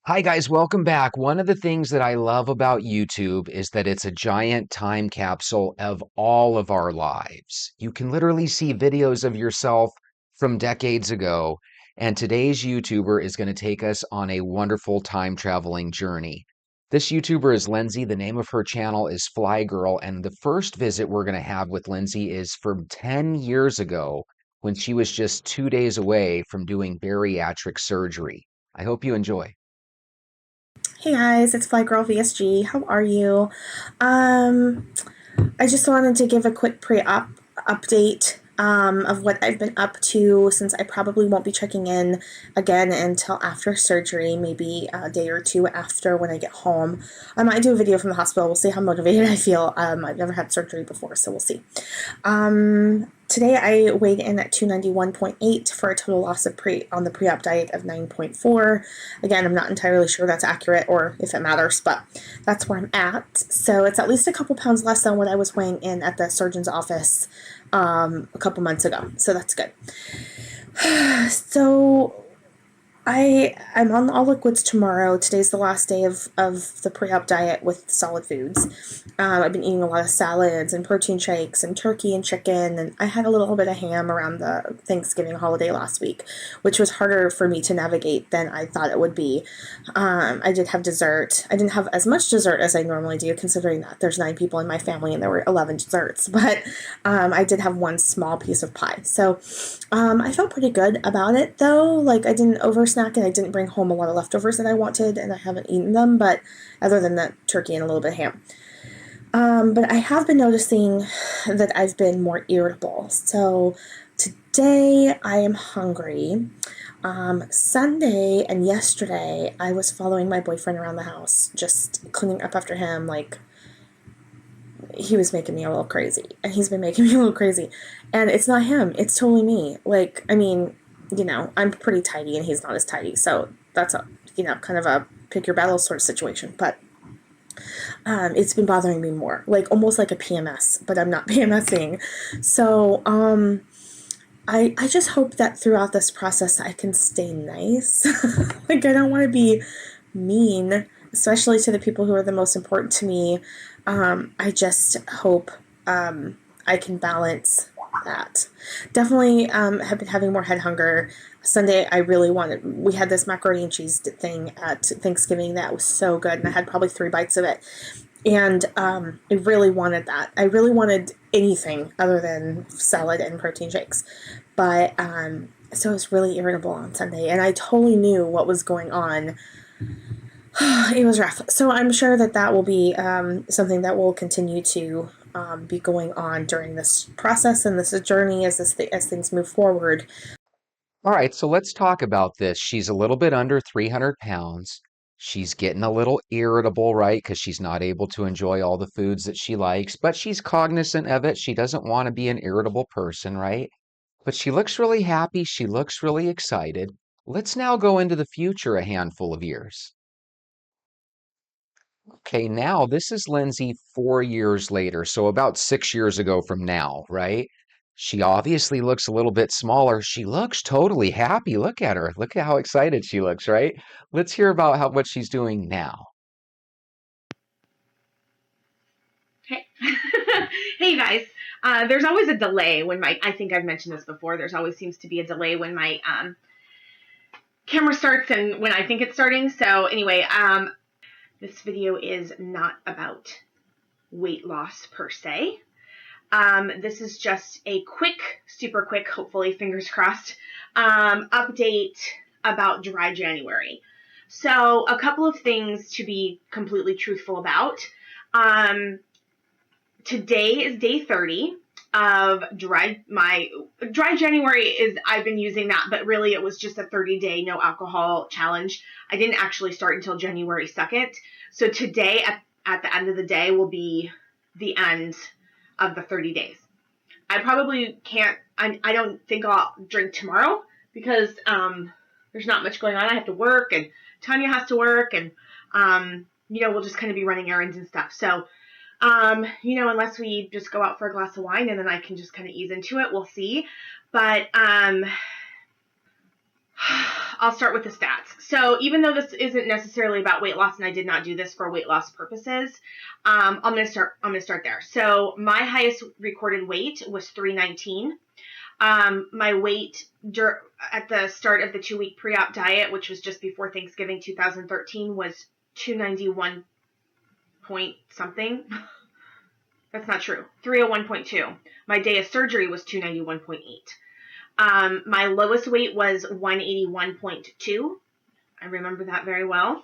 Hi guys, welcome back. One of the things that I love about YouTube is that it's a giant time capsule of all of our lives. You can literally see videos of yourself from decades ago, and today's YouTuber is going to take us on a wonderful time traveling journey. This YouTuber is Lindsay. The name of her channel is Flye Girl, and the first visit we're going to have with Lindsay is from 10 years ago when she was just 2 days away from doing bariatric surgery. I hope you enjoy. Hey guys, it's Flye Girl VSG. How are you? Um, I just wanted to give a quick pre-op update of what I've been up to since I probably won't be checking in again until after surgery, maybe a day or two after when I get home. I might do a video from the hospital. We'll see how motivated I feel. I've never had surgery before, so we'll see. Today I weighed in at 291.8 for a total loss of on the pre-op diet of 9.4. Again, I'm not entirely sure that's accurate or if it matters, but that's where I'm at. So it's at least a couple pounds less than what I was weighing in at the surgeon's office a couple months ago. So that's good. So I'm on all liquids tomorrow. Today's the last day of the pre-op diet with solid foods. I've been eating a lot of salads and protein shakes and turkey and chicken, and I had a little bit of ham around the Thanksgiving holiday last week, which was harder for me to navigate than I thought it would be. I did have dessert. I didn't have as much dessert as I normally do, considering that there's 9 people in my family and there were 11 desserts, but I did have one small piece of pie. So I felt pretty good about it though. Like I didn't oversnack and I didn't bring home a lot of leftovers that I wanted and I haven't eaten them, but other than that turkey and a little bit of ham. But I have been noticing that I've been more irritable. So today I am hungry. Sunday and yesterday I was following my boyfriend around the house, just cleaning up after him. Like he was making me a little crazy, and he's been making me a little crazy. And it's not him; it's totally me. Like, I mean, I'm pretty tidy, and he's not as tidy, so that's a kind of a pick your battle sort of situation. But it's been bothering me more, like almost like a PMS, but I'm not PMSing. So I just hope that throughout this process I can stay nice. Like I don't want to be mean, especially to the people who are the most important to me. I just hope I can balance that. Definitely have been having more head hunger. Sunday, we had this macaroni and cheese thing at Thanksgiving that was so good, and I had probably 3 bites of it. And I really wanted that. I really wanted anything other than salad and protein shakes. But so I was really irritable on Sunday, and I totally knew what was going on. It was rough. So I'm sure that that will be something that will continue to be going on during this process and this journey as things move forward. All right, so let's talk about this. She's a little bit under 300 pounds. She's getting a little irritable, right? Because she's not able to enjoy all the foods that she likes, but she's cognizant of it. She doesn't want to be an irritable person, right? But she looks really happy. She looks really excited. Let's now go into the future a handful of years. Okay, now this is Lindsay 4 years later, so about 6 years ago from now, right? She obviously looks a little bit smaller. She looks totally happy. Look at her. Look at how excited she looks, right? Let's hear about what she's doing now. Hey, hey guys. There's always a delay when I think I've mentioned this before. There's always seems to be a delay when my camera starts and when I think it's starting. So anyway, this video is not about weight loss per se. This is just a quick, super quick, hopefully, fingers crossed, update about dry January. So a couple of things to be completely truthful about. Today is day 30 of my dry January is I've been using that, but really it was just a 30-day no alcohol challenge. I didn't actually start until January 2nd. So today at the end of the day will be the end of the 30 days. I probably can't, I don't think I'll drink tomorrow because there's not much going on. I have to work and Tanya has to work and, we'll just kind of be running errands and stuff. So, unless we just go out for a glass of wine and then I can just kind of ease into it, we'll see. But I'll start with the stats. So even though this isn't necessarily about weight loss, and I did not do this for weight loss purposes, I'm gonna start there. So my highest recorded weight was 319. My weight at the start of the 2-week pre-op diet, which was just before Thanksgiving 2013, was 291 point something. That's not true. 301.2. My day of surgery was 291.8. My lowest weight was 181.2. I remember that very well.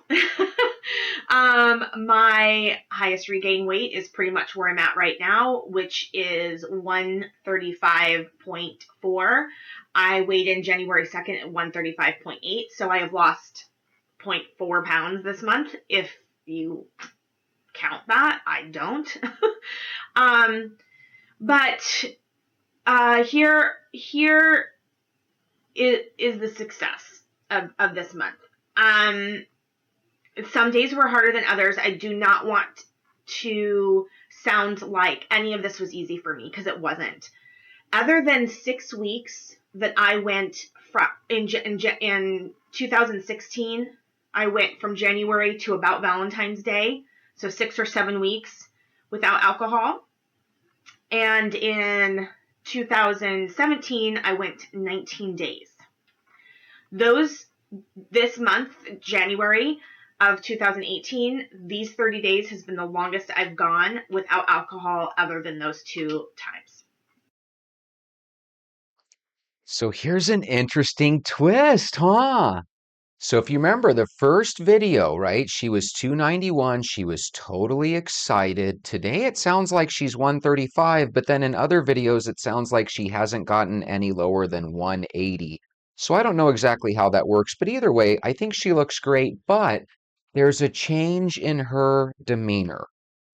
My highest regain weight is pretty much where I'm at right now, which is 135.4. I weighed in January 2nd at 135.8, so I have lost 0.4 pounds this month, if you count that. I don't. But here is the success of this month. Some days were harder than others. I do not want to sound like any of this was easy for me, because it wasn't. Other than 6 weeks that I went from in 2016, I went from January to about Valentine's Day, so 6 or 7 weeks without alcohol. And in 2017, I went 19 days. This month, January of 2018, these 30 days has been the longest I've gone without alcohol other than those 2 times. So here's an interesting twist, huh? So if you remember the first video, right? She was 291. She was totally excited. Today it sounds like she's 135, but then in other videos it sounds like she hasn't gotten any lower than 180. So I don't know exactly how that works, but either way, I think she looks great, but there's a change in her demeanor.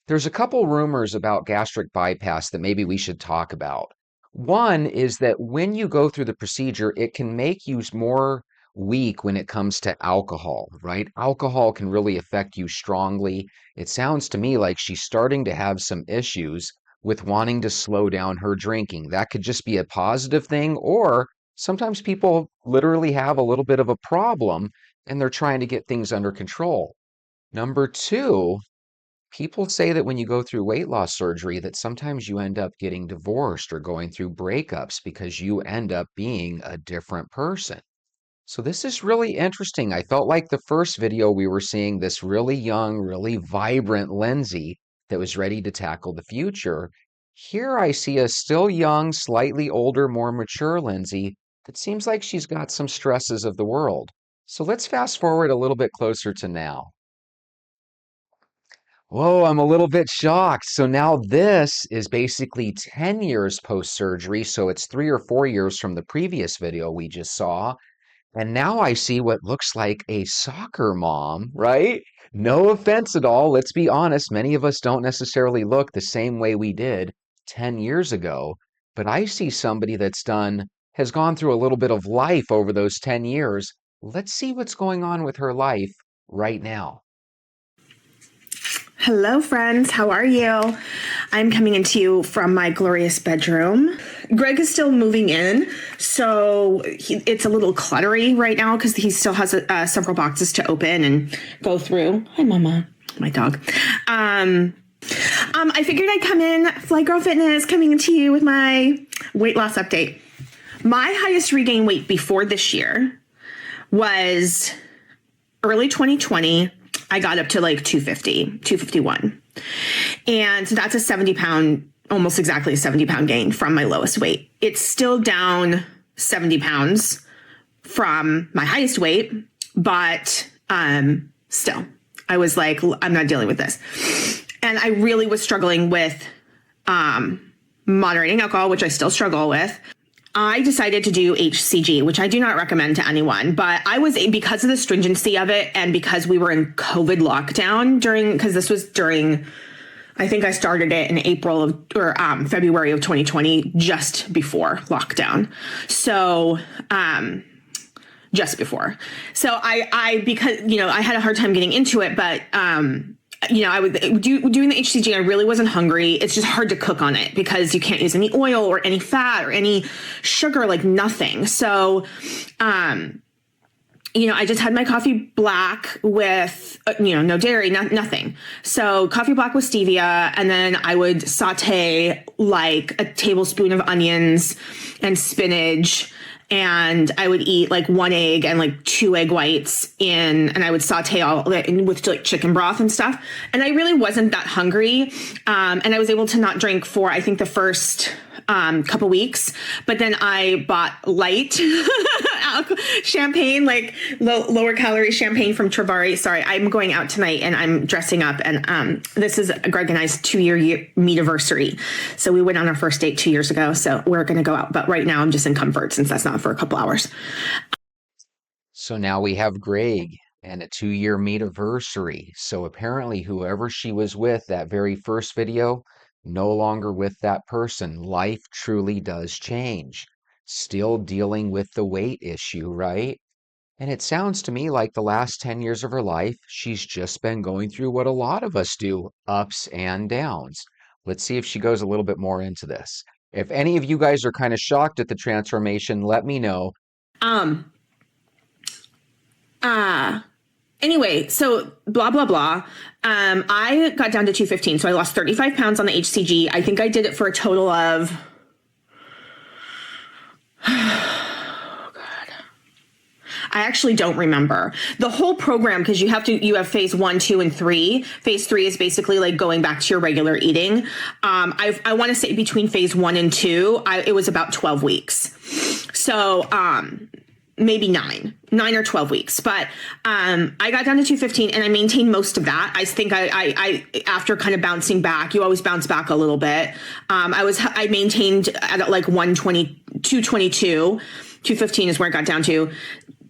There's a couple rumors about gastric bypass that maybe we should talk about. One is that when you go through the procedure, it can make you more weak when it comes to alcohol, right? Alcohol can really affect you strongly. It sounds to me like she's starting to have some issues with wanting to slow down her drinking. That could just be a positive thing, or sometimes people literally have a little bit of a problem and they're trying to get things under control. Number two, people say that when you go through weight loss surgery, that sometimes you end up getting divorced or going through breakups because you end up being a different person. So this is really interesting. I felt like the first video we were seeing this really young, really vibrant Lindsay that was ready to tackle the future. Here I see a still young, slightly older, more mature Lindsay that seems like she's got some stresses of the world. So let's fast forward a little bit closer to now. Whoa, I'm a little bit shocked. So now this is basically 10 years post-surgery. So it's 3 or 4 years from the previous video we just saw. And now I see what looks like a soccer mom, right? No offense at all. Let's be honest. Many of us don't necessarily look the same way we did 10 years ago. But I see somebody has gone through a little bit of life over those 10 years. Let's see what's going on with her life right now. Hello, friends. How are you? I'm coming into you from my glorious bedroom. Greg is still moving in, so it's a little cluttery right now because he still has several boxes to open and go through. Hi, Mama, my dog. I figured I'd come in, Flye Girl Fitness, coming into you with my weight loss update. My highest regain weight before this year was early 2020. I got up to like 251. And that's a 70 pound, almost exactly a 70 pound gain from my lowest weight. It's still down 70 pounds from my highest weight, but still, I was like, I'm not dealing with this. And I really was struggling with moderating alcohol, which I still struggle with. I decided to do HCG, which I do not recommend to anyone, but because of the stringency of it and because we were in COVID lockdown because this was during, I think I started it in February of 2020, just before lockdown. So, just before. So because, I had a hard time getting into it, but, I would doing the HCG. I really wasn't hungry. It's just hard to cook on it because you can't use any oil or any fat or any sugar, like nothing. So, I just had my coffee black with, no dairy, nothing. So coffee black with stevia. And then I would saute like a tablespoon of onions and spinach. And I would eat like 1 egg and like 2 egg whites and I would saute all of it with like chicken broth and stuff. And I really wasn't that hungry. And I was able to not drink for, I think, the first couple weeks, but then I bought light champagne, like lower calorie champagne from Travari. Sorry, I'm going out tonight and I'm dressing up, and this is Greg and I's 2-year meet-iversary. So we went on our first date 2 years ago, so we're going to go out. But right now I'm just in comfort since that's not for a couple hours. So now we have Greg and a 2-year meet-iversary. So apparently whoever she was with that very first video, no longer with that person. Life truly does change. Still dealing with the weight issue, right? And it sounds to me like the last 10 years of her life, she's just been going through what a lot of us do, ups and downs. Let's see if she goes a little bit more into this. If any of you guys are kind of shocked at the transformation, let me know. Anyway, so blah, blah, blah. I got down to 215. So I lost 35 pounds on the HCG. I think I did it for a total of, oh God, I actually don't remember the whole program, because you have phase 1, 2, and 3. Phase 3 is basically like going back to your regular eating. I want to say between phase 1 and 2, it was about 12 weeks. So, maybe 9 or 12 weeks. But I got down to 215 and I maintained most of that. I think I after kind of bouncing back, you always bounce back a little bit. I maintained at like 120, 222, 215 is where I got down to.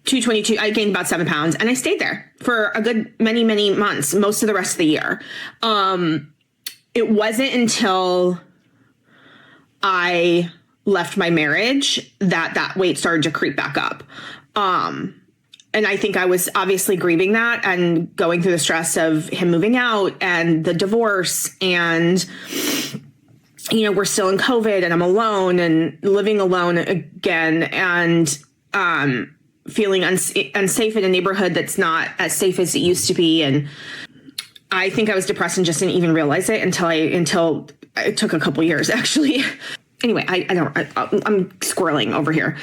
222, I gained about 7 pounds and I stayed there for a good many, many months, most of the rest of the year. It wasn't until I left my marriage that weight started to creep back up. And I think I was obviously grieving that and going through the stress of him moving out and the divorce, and we're still in COVID and I'm alone and living alone again, and feeling unsafe in a neighborhood that's not as safe as it used to be. And I think I was depressed and just didn't even realize it until it took a couple years, actually. Anyway, I'm squirreling over here.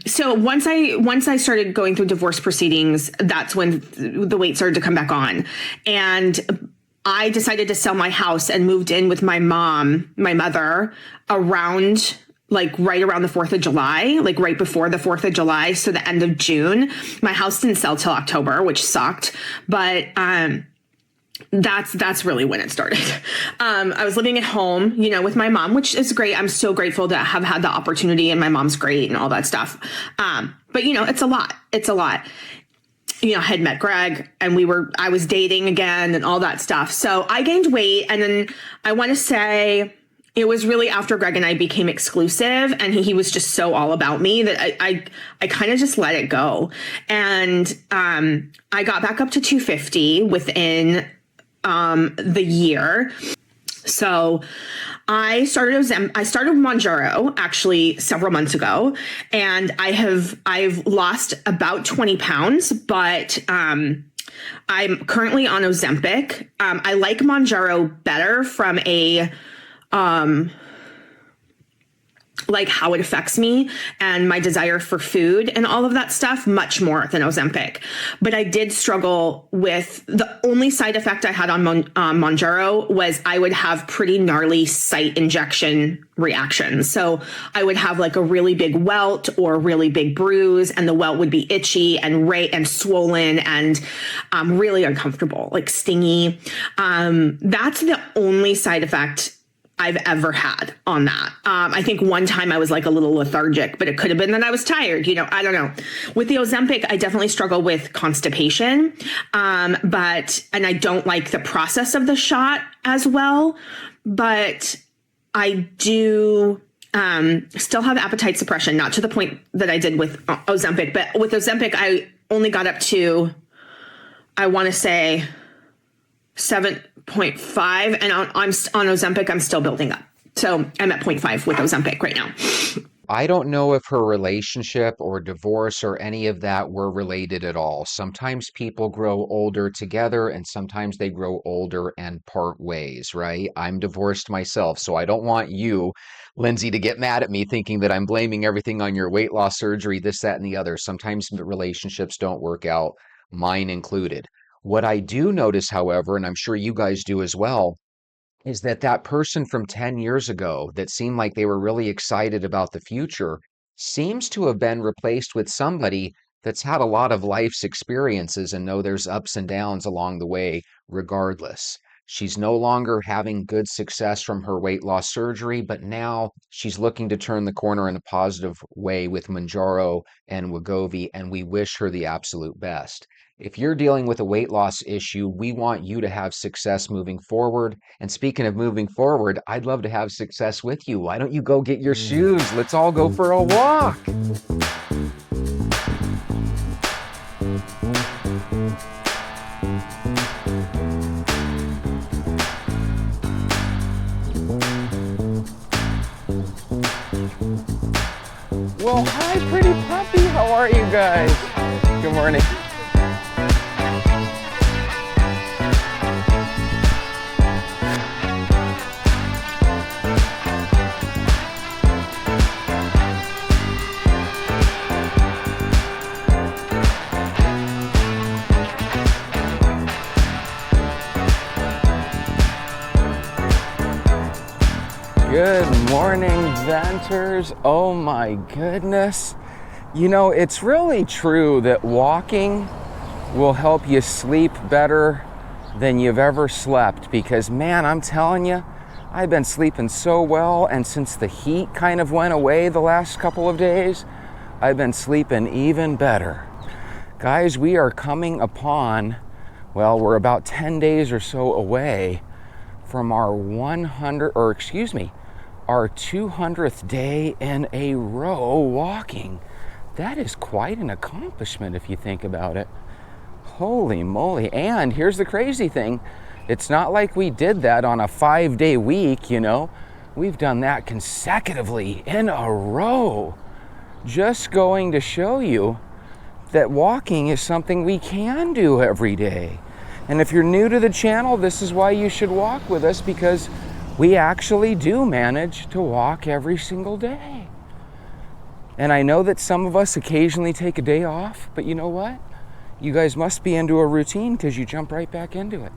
So once I started going through divorce proceedings, that's when the weight started to come back on. And I decided to sell my house and moved in with my mother, around right around the 4th of July, like right before the 4th of July. So the end of June. My house didn't sell till October, which sucked. But that's really when it started. I was living at home, with my mom, which is great. I'm so grateful to have had the opportunity, and my mom's great and all that stuff. But it's a lot. It's a lot. I had met Greg and I was dating again and all that stuff. So I gained weight, and then I want to say it was really after Greg and I became exclusive, and he was just so all about me that I kind of just let it go. And I got back up to 250 within the year. So I started Mounjaro actually several months ago, and I've lost about 20 pounds, but I'm currently on Ozempic. I like Mounjaro better from a like how it affects me and my desire for food and all of that stuff much more than Ozempic. But I did struggle with the only side effect I had on Mounjaro was I would have pretty gnarly site injection reactions. So I would have like a really big welt or a really big bruise, and the welt would be itchy and swollen and really uncomfortable, like stingy. That's the only side effect I've ever had on that. I think one time I was like a little lethargic, but it could have been that I was tired. I don't know. With the Ozempic, I definitely struggle with constipation. And I don't like the process of the shot as well, but I do still have appetite suppression, not to the point that I did with Ozempic, but with Ozempic, I only got up to, I want to say 7.5, and on Ozempic, I'm still building up. So I'm at 0.5 with Ozempic right now. I don't know if her relationship or divorce or any of that were related at all. Sometimes people grow older together and sometimes they grow older and part ways, right? I'm divorced myself, so I don't want you, Lindsay, to get mad at me thinking that I'm blaming everything on your weight loss surgery, this, that, and the other. Sometimes relationships don't work out, mine included. What I do notice, however, and I'm sure you guys do as well, is that that person from 10 years ago that seemed like they were really excited about the future seems to have been replaced with somebody that's had a lot of life's experiences and know there's ups and downs along the way regardless. She's no longer having good success from her weight loss surgery, but now she's looking to turn the corner in a positive way with Manjaro and Wegovy, and we wish her the absolute best. If you're dealing with a weight loss issue, we want you to have success moving forward. And speaking of moving forward, I'd love to have success with you. Why don't you go get your shoes? Let's all go for a walk. Well, hi, pretty puppy. How are you guys? Good morning. Good morning, Venters. Oh my goodness. You know, it's really true that walking will help you sleep better than you've ever slept because, man, I'm telling you, I've been sleeping so well, and since the heat kind of went away the last couple of days, I've been sleeping even better. Guys, we are coming upon, well, we're about 10 days or so away from our 200th day in a row walking. That is quite an accomplishment if you think about it. Holy moly. And here's the crazy thing. It's not like we did that on a 5-day week, you know. We've done that consecutively in a row. Just going to show you that walking is something we can do every day. And if you're new to the channel, this is why you should walk with us, because we actually do manage to walk every single day. And I know that some of us occasionally take a day off, but you know what? You guys must be into a routine because you jump right back into it.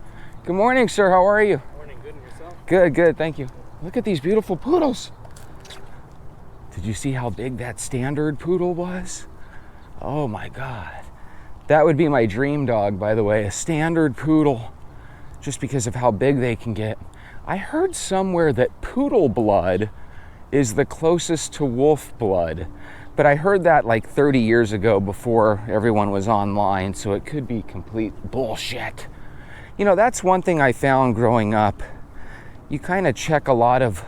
Good morning, sir. How are you? Morning. Good. And yourself? Good, good. Thank you. Look at these beautiful poodles. Did you see how big that standard poodle was? Oh my God. That would be my dream dog, by the way, a standard poodle, just because of how big they can get. I heard somewhere that poodle blood is the closest to wolf blood, but I heard that like 30 years ago before everyone was online, so it could be complete bullshit. You know, that's one thing I found growing up. You kind of check a lot of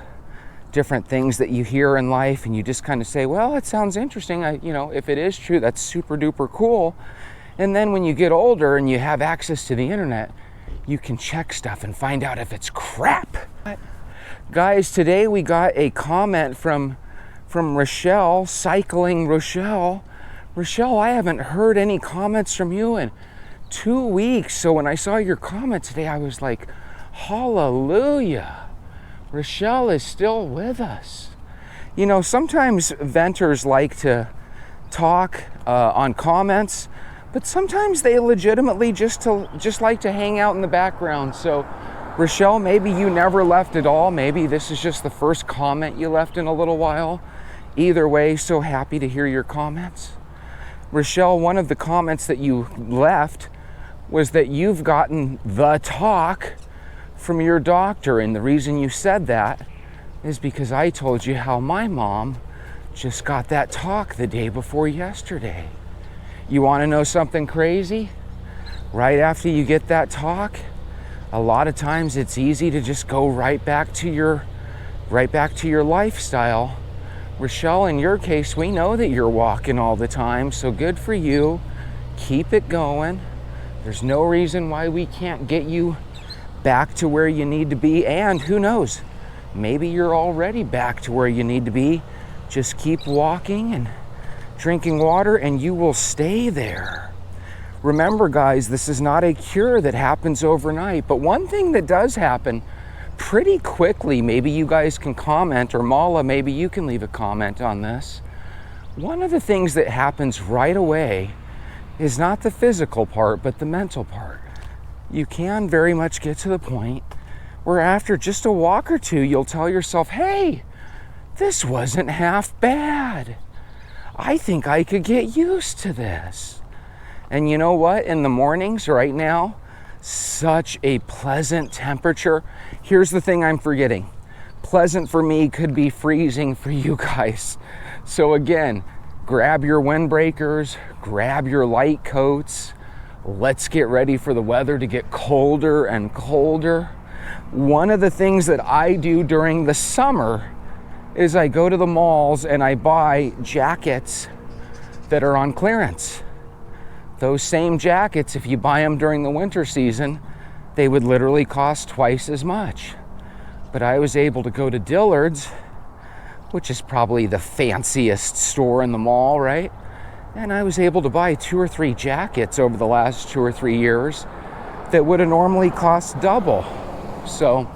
different things that you hear in life and you just kind of say, well, it sounds interesting. If it is true, that's super duper cool. And then when you get older and you have access to the internet, you can check stuff and find out if it's crap. Guys, today we got a comment from Rochelle, Cycling Rochelle. Rochelle, I haven't heard any comments from you in 2 weeks. So when I saw your comment today, I was like, hallelujah. Rochelle is still with us. You know, sometimes venters like to talk on comments, but sometimes they legitimately just like to hang out in the background. So, Rochelle, maybe you never left at all. Maybe this is just the first comment you left in a little while. Either way, so happy to hear your comments. Rochelle, one of the comments that you left was that you've gotten the talk from your doctor. And the reason you said that is because I told you how my mom just got that talk the day before yesterday. You want to know something crazy? Right after you get that talk, a lot of times it's easy to just go right back to your lifestyle. Rochelle, in your case, we know that you're walking all the time, so good for you. Keep it going. There's no reason why we can't get you back to where you need to be, and who knows, maybe you're already back to where you need to be Just keep walking and drinking water, and you will stay there. Remember, guys, this is not a cure that happens overnight, but one thing that does happen pretty quickly, maybe you guys can comment, or Mala, maybe you can leave a comment on this. One of the things that happens right away is not the physical part, but the mental part. You can very much get to the point where after just a walk or two, you'll tell yourself, hey, this wasn't half bad. I think I could get used to this. And you know what? In the mornings right now, such a pleasant temperature. Here's the thing I'm forgetting. Pleasant for me could be freezing for you guys. So again, grab your windbreakers, grab your light coats. Let's get ready for the weather to get colder and colder. One of the things that I do during the summer is I go to the malls and I buy jackets that are on clearance. Those same jackets, if you buy them during the winter season, they would literally cost twice as much. But I was able to go to Dillard's, which is probably the fanciest store in the mall, right? And I was able to buy 2 or 3 jackets over the last 2 or 3 years that would have normally cost double. So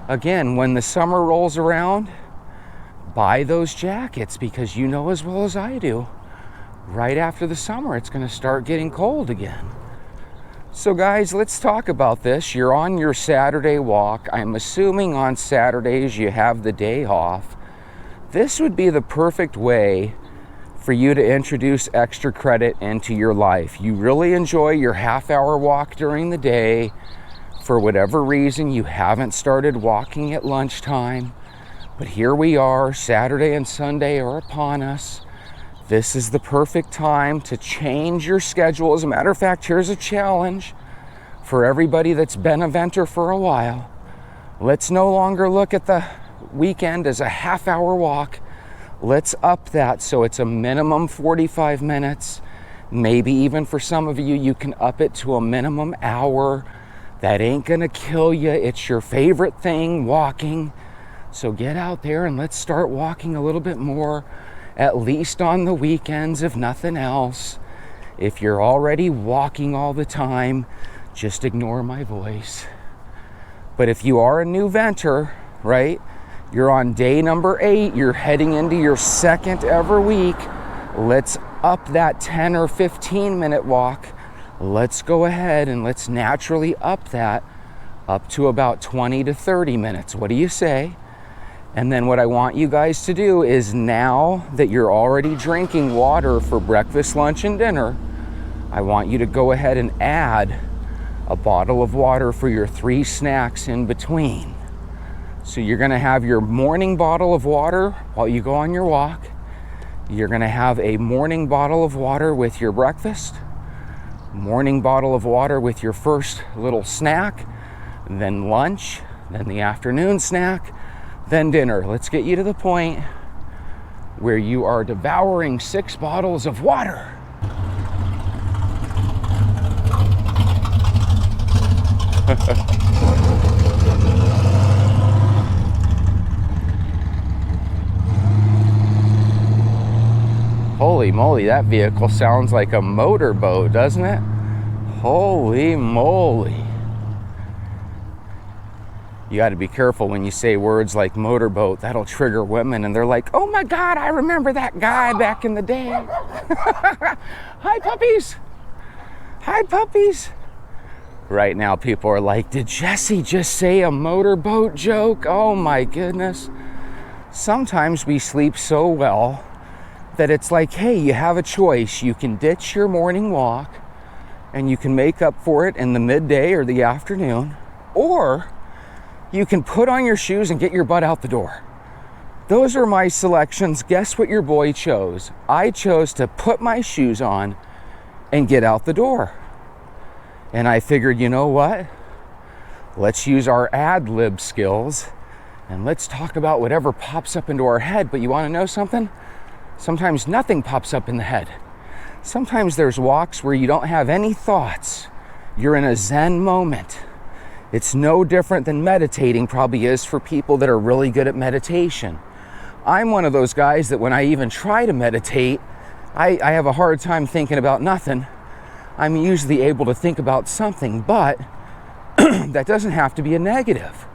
again, when the summer rolls around, buy those jackets, because you know as well as I do, right after the summer, it's going to start getting cold again. So guys, let's talk about this. You're on your Saturday walk. I'm assuming on Saturdays you have the day off. This would be the perfect way for you to introduce extra credit into your life. You really enjoy your half-hour walk during the day. For whatever reason, you haven't started walking at lunchtime. But here we are, Saturday and Sunday are upon us. This is the perfect time to change your schedule. As a matter of fact, here's a challenge for everybody that's been a venter for a while. Let's no longer look at the weekend as a half-hour walk. Let's up that so it's a minimum 45 minutes. Maybe even for some of you, you can up it to a minimum hour. That ain't gonna kill you. It's your favorite thing, walking. So get out there and let's start walking a little bit more, at least on the weekends, if nothing else. If you're already walking all the time, just ignore my voice. But if you are a new venter, right? You're on day number 8, you're heading into your second ever week. Let's up that 10 or 15 minute walk. Let's go ahead and let's naturally up that up to about 20 to 30 minutes. What do you say? And then what I want you guys to do is, now that you're already drinking water for breakfast, lunch, and dinner, I want you to go ahead and add a bottle of water for your 3 snacks in between. So you're gonna have your morning bottle of water while you go on your walk. You're gonna have a morning bottle of water with your breakfast, morning bottle of water with your first little snack, then lunch, then the afternoon snack, then dinner. Let's get you to the point where you are devouring 6 bottles of water. Holy moly, that vehicle sounds like a motorboat, doesn't it? Holy moly. You got to be careful when you say words like motorboat. That'll trigger women, and they're like, oh my God, I remember that guy back in the day. Hi, puppies. Hi, puppies. Right now, people are like, did Jesse just say a motorboat joke? Oh my goodness. Sometimes we sleep so well that it's like, hey, you have a choice. You can ditch your morning walk and you can make up for it in the midday or the afternoon, or you can put on your shoes and get your butt out the door. Those are my selections. Guess what your boy chose? I chose to put my shoes on and get out the door. And I figured, you know what? Let's use our ad-lib skills and let's talk about whatever pops up into our head. But you want to know something? Sometimes nothing pops up in the head. Sometimes there's walks where you don't have any thoughts. You're in a Zen moment. It's no different than meditating probably is for people that are really good at meditation. I'm one of those guys that when I even try to meditate, I have a hard time thinking about nothing. I'm usually able to think about something, but that doesn't have to be a negative.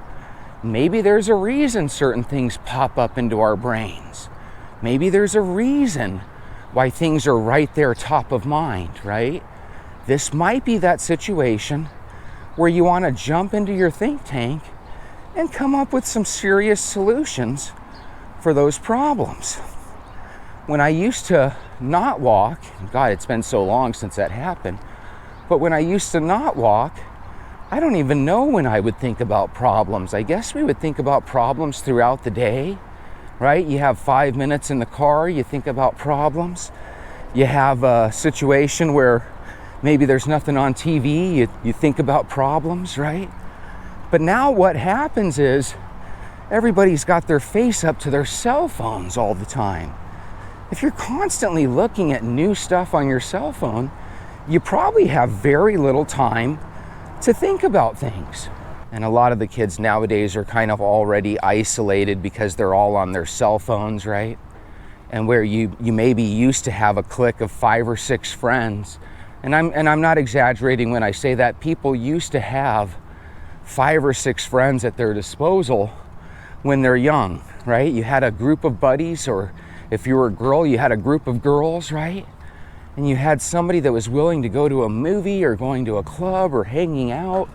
Maybe there's a reason certain things pop up into our brains. Maybe there's a reason why things are right there top of mind, right? This might be that situation where you want to jump into your think tank and come up with some serious solutions for those problems. When I used to not walk, God, it's been so long since that happened, but when I used to not walk, I don't even know when I would think about problems. I guess we would think about problems throughout the day, right? You have 5 minutes in the car, you think about problems. You have a situation where maybe there's nothing on TV, you think about problems, right? But now what happens is everybody's got their face up to their cell phones all the time. If you're constantly looking at new stuff on your cell phone, you probably have very little time to think about things. And a lot of the kids nowadays are kind of already isolated because they're all on their cell phones, right? And where you maybe used to have a clique of 5 or 6 friends, and I'm not exaggerating when I say that. People used to have 5 or 6 friends at their disposal when they're young, right? You had a group of buddies, or if you were a girl, you had a group of girls, right? And you had somebody that was willing to go to a movie or going to a club or hanging out.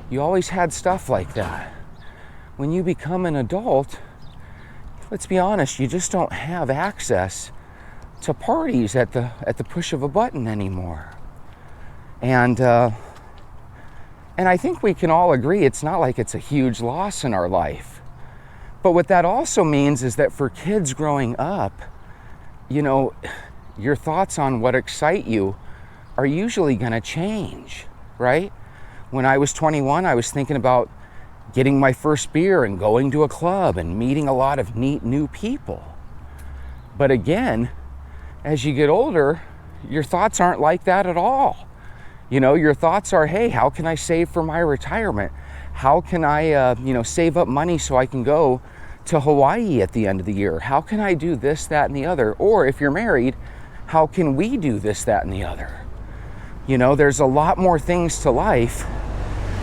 You always had stuff like that. When you become an adult, let's be honest, you just don't have access to parties at the push of a button anymore. And I think we can all agree it's not like it's a huge loss in our life. But what that also means is that for kids growing up, you know, your thoughts on what excite you are usually going to change, right? When I was 21, I was thinking about getting my first beer and going to a club and meeting a lot of neat new people. But again, as you get older, your thoughts aren't like that at all. You know, your thoughts are, hey, how can I save for my retirement? How can I, save up money so I can go to Hawaii at the end of the year? How can I do this, that, and the other? Or if you're married, how can we do this, that, and the other? You know, there's a lot more things to life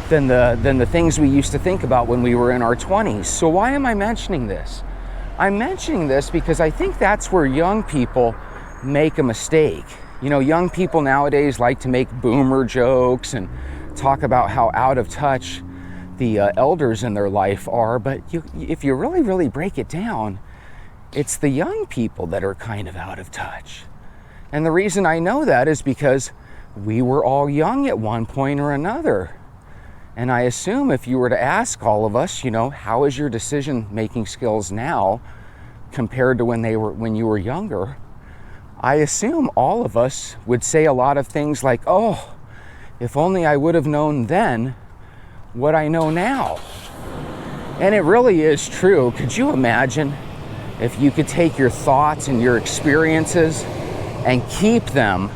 than the things we used to think about when we were in our 20s. So why am I mentioning this? I'm mentioning this because I think that's where young people make a mistake. You know, young people nowadays like to make boomer jokes and talk about how out of touch the elders in their life are, but if you really, really break it down, it's the young people that are kind of out of touch. And the reason I know that is because we were all young at one point or another. And I assume if you were to ask all of us, you know, how is your decision-making skills now compared to when you were younger, I assume all of us would say a lot of things like, oh, if only I would have known then what I know now. And it really is true. Could you imagine if you could take your thoughts and your experiences and keep them,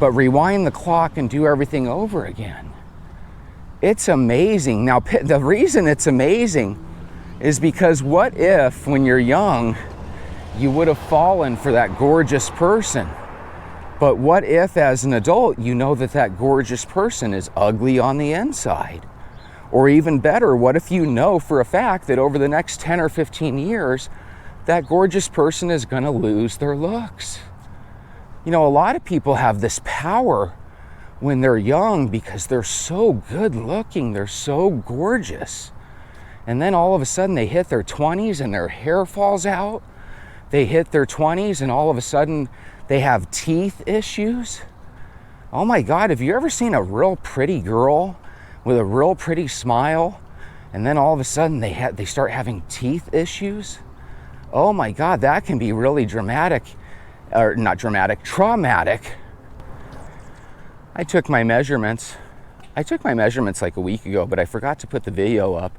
but rewind the clock and do everything over again? It's amazing. Now, the reason it's amazing is because what if, when you're young, you would have fallen for that gorgeous person? But what if, as an adult, you know that gorgeous person is ugly on the inside? Or even better, what if you know for a fact that over the next 10 or 15 years, that gorgeous person is going to lose their looks? You know, a lot of people have this power when they're young because they're so good looking, they're so gorgeous. And then all of a sudden they hit their 20s and their hair falls out. They hit their 20s and all of a sudden they have teeth issues. Oh my God, have you ever seen a real pretty girl with a real pretty smile and then all of a sudden they start having teeth issues? Oh my God, that can be really dramatic. Or not dramatic, traumatic. I took my measurements like a week ago, but I forgot to put the video up.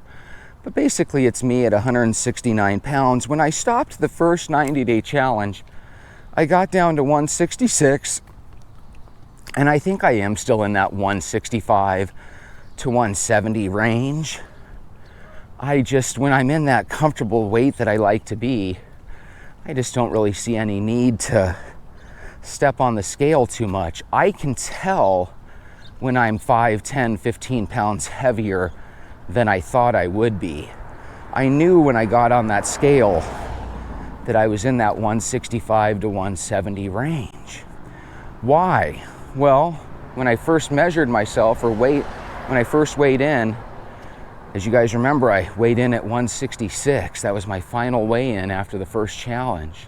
But basically it's me at 169 pounds. When I stopped the first 90-day challenge, I got down to 166, and I think I am still in that 165 to 170 range. When I'm in that comfortable weight that I like to be, I just don't really see any need to step on the scale too much. I can tell when I'm 5, 10, 15 pounds heavier than I thought I would be. I knew when I got on that scale that I was in that 165 to 170 range. Why? Well, when I first measured myself, when I first weighed in, as you guys remember, I weighed in at 166. That was my final weigh-in after the first challenge.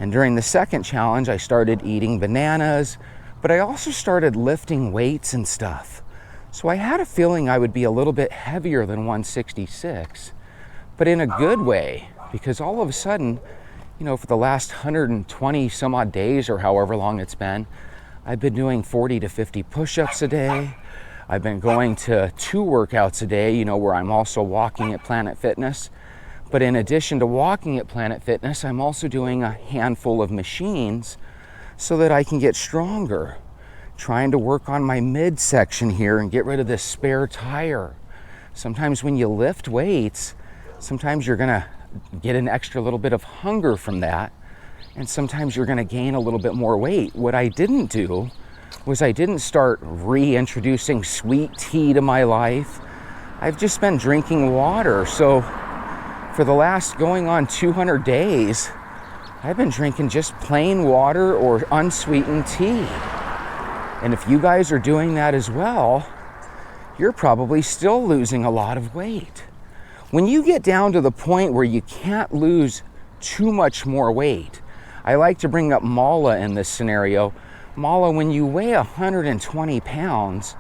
And during the second challenge, I started eating bananas, but I also started lifting weights and stuff. So I had a feeling I would be a little bit heavier than 166, but in a good way, because all of a sudden, for the last 120 some odd days or however long it's been, I've been doing 40 to 50 push-ups a day. I've been going to 2 workouts a day, where I'm also walking at Planet Fitness. But in addition to walking at Planet Fitness, I'm also doing a handful of machines so that I can get stronger. Trying to work on my midsection here and get rid of this spare tire. Sometimes when you lift weights, sometimes you're gonna get an extra little bit of hunger from that, and sometimes you're gonna gain a little bit more weight. What I didn't do was I didn't start reintroducing sweet tea to my life. I've just been drinking water. So for the last going on 200 days, I've been drinking just plain water or unsweetened tea. And if you guys are doing that as well, you're probably still losing a lot of weight. When you get down to the point where you can't lose too much more weight, I like to bring up Mala in this scenario. Mala, when you weigh 120 pounds,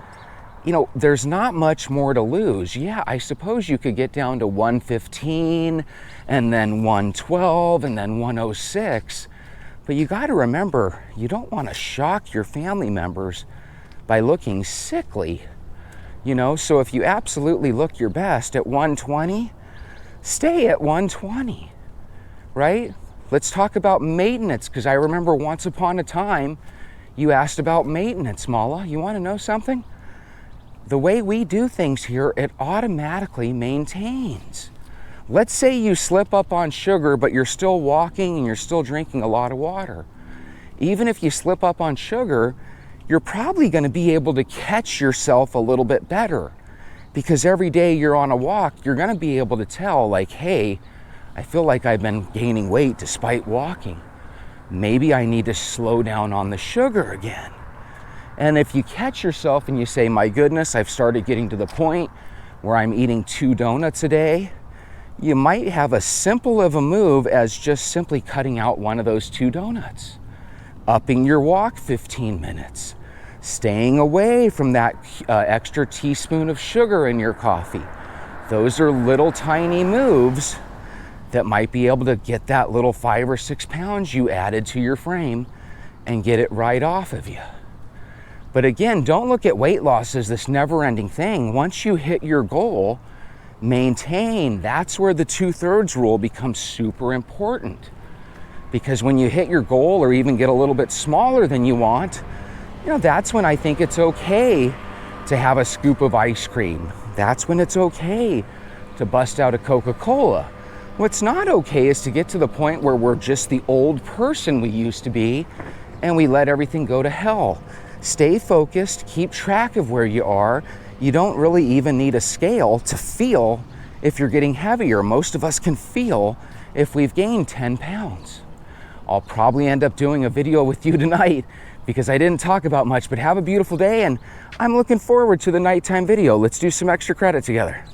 there's not much more to lose. Yeah, I suppose you could get down to 115 and then 112 and then 106. But you got to remember, you don't want to shock your family members by looking sickly. So if you absolutely look your best at 120, stay at 120, right? Let's talk about maintenance, because I remember once upon a time, you asked about maintenance, Mala. You want to know something? The way we do things here, it automatically maintains. Let's say you slip up on sugar, but you're still walking and you're still drinking a lot of water. Even if you slip up on sugar, you're probably going to be able to catch yourself a little bit better, because every day you're on a walk, you're going to be able to tell, like, hey, I feel like I've been gaining weight despite walking. Maybe I need to slow down on the sugar again. And if you catch yourself and you say, my goodness, I've started getting to the point where I'm eating 2 donuts a day, you might have as simple of a move as just simply cutting out one of those 2 donuts, upping your walk 15 minutes, staying away from that extra teaspoon of sugar in your coffee. Those are little tiny moves that might be able to get that little 5 or 6 pounds you added to your frame and get it right off of you. But again, don't look at weight loss as this never-ending thing. Once you hit your goal, maintain. That's where the 2/3 rule becomes super important. Because when you hit your goal or even get a little bit smaller than you want, that's when I think it's okay to have a scoop of ice cream. That's when it's okay to bust out a Coca-Cola. What's not okay is to get to the point where we're just the old person we used to be and we let everything go to hell. Stay focused, keep track of where you are. You don't really even need a scale to feel if you're getting heavier. Most of us can feel if we've gained 10 pounds. I'll probably end up doing a video with you tonight because I didn't talk about much, but have a beautiful day, and I'm looking forward to the nighttime video. Let's do some extra credit together.